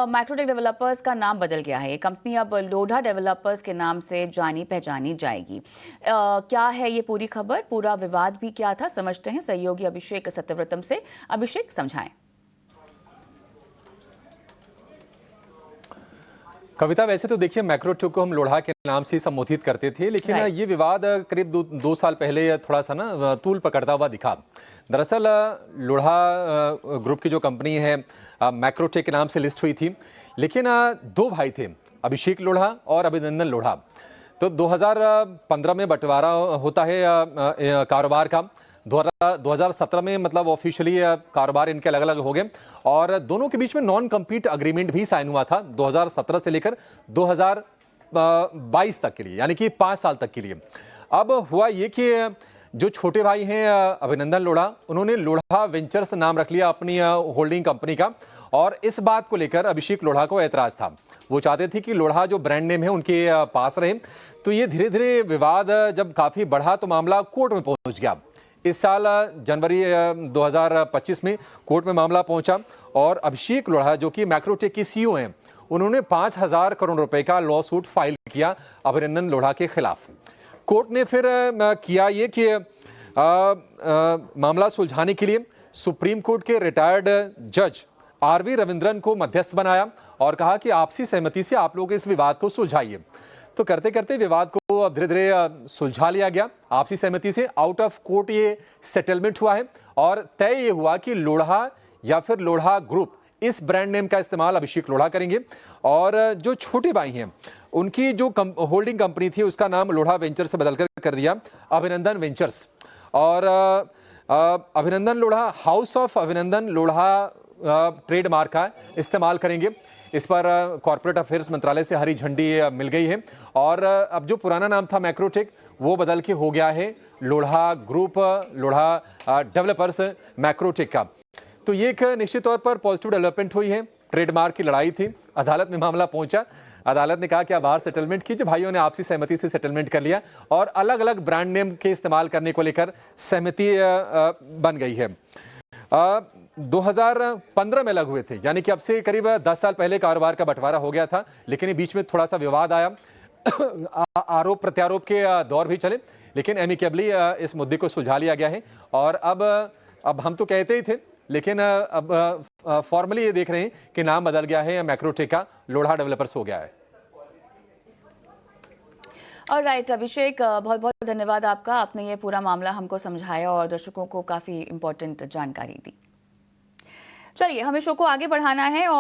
Microtek developers का नाम बदल गया है। ये कंपनी अब लोढ़ा डेवलपर्स के नाम से जानी पहचानी जाएगी। क्या है ये पूरी खबर, पूरा विवाद भी क्या था, समझते हैं सहयोगी अभिषेक सत्यव्रतम से। अभिषेक, समझाएं। कविता, वैसे तो देखिए मैक्रोटेक को हम लोढ़ा के नाम से संबोधित करते थे, लेकिन ये विवाद करीब दो साल पहले थोड़ा सा ना तूल पकड़ता हुआ दिखा। दरअसल लोढ़ा ग्रुप की जो कंपनी है मैक्रोटेक के नाम से लिस्ट हुई थी, लेकिन दो भाई थे, अभिषेक लोढ़ा और अभिनंदन लोढ़ा। तो 2015 में बंटवारा होता है कारोबार का। 2017 में मतलब ऑफिशियली कारोबार इनके अलग अलग हो गए और दोनों के बीच में नॉन कम्पीट अग्रीमेंट भी साइन हुआ था 2017 से लेकर 2022 तक के लिए, यानी कि 5 साल तक के लिए। अब हुआ ये कि जो छोटे भाई हैं अभिनंदन लोढ़ा, उन्होंने लोढ़ा वेंचर्स नाम रख लिया अपनी होल्डिंग कंपनी का, और इस बात को लेकर अभिषेक लोढ़ा को ऐतराज था। वो चाहते थे कि लोढ़ा जो ब्रांड नेम है उनके पास रहे। तो ये धीरे धीरे विवाद जब काफी बढ़ा तो मामला कोर्ट में पहुंच गया। इस साल जनवरी 2025 में कोर्ट में मामला पहुंचा और अभिषेक लोढ़ा, जो कि मैक्रोटेक के सीईओ हैं, उन्होंने 5,000 करोड़ रुपए का लॉ सूट फाइल किया अभिनंदन लोढ़ा के खिलाफ। कोर्ट ने फिर किया ये कि मामला सुलझाने के लिए सुप्रीम कोर्ट के रिटायर्ड जज आरवी रविंद्रन को मध्यस्थ बनाया और कहा कि आपसी सहमति से आप लोग इस विवाद को सुलझाइए। तो करते करते विवाद को अब धीरे धीरे सुलझा लिया गया आपसी सहमति से। आउट ऑफ कोर्ट ये सेटलमेंट हुआ है और तय ये हुआ कि लोढ़ा या फिर लोढ़ा ग्रुप इस ब्रांड नेम का इस्तेमाल अभिषेक लोढ़ा करेंगे, और जो छोटे भाई हैं उनकी जो होल्डिंग कंपनी थी उसका नाम लोढ़ा वेंचर से बदलकर कर दिया अभिनंदन वेंचर्स। और अभिनंदन लोढ़ा हाउस ऑफ अभिनंदन लोढ़ा ट्रेडमार्क का इस्तेमाल करेंगे। इस पर कॉर्पोरेट अफेयर्स मंत्रालय से हरी झंडी मिल गई है और अब जो पुराना नाम था मैक्रोटेक वो बदल के हो गया है लोढ़ा ग्रुप, लोढ़ा डेवलपर्स मैक्रोटेक का। तो ये एक निश्चित तौर पर पॉजिटिव डेवलपमेंट हुई है। ट्रेडमार्क की लड़ाई थी, अदालत में मामला पहुंचा। अदालत ने कहा कि आभार सेटलमेंट कीजिए, भाइयों ने आपसी सहमति से सेटलमेंट कर लिया और अलग अलग ब्रांड नेम के इस्तेमाल करने को लेकर सहमति बन गई है। 2015 में अलग हुए थे, यानी कि अब से करीब 10 साल पहले कारोबार का बंटवारा हो गया था, लेकिन बीच में थोड़ा सा विवाद आया, आरोप प्रत्यारोप के दौर भी चले, लेकिन एमिकेबली इस मुद्दे को सुलझा लिया गया है। और अब हम तो कहते ही थे, लेकिन अब फॉर्मली ये देख रहे हैं कि नाम बदल गया है, मैक्रोटेक का लोढ़ा डेवलपर्स हो गया है। ऑलराइट अभिषेक, बहुत बहुत धन्यवाद आपका। आपने ये पूरा मामला हमको समझाया और दर्शकों को काफी इंपॉर्टेंट जानकारी दी। चलिए, हमें शो को आगे बढ़ाना है और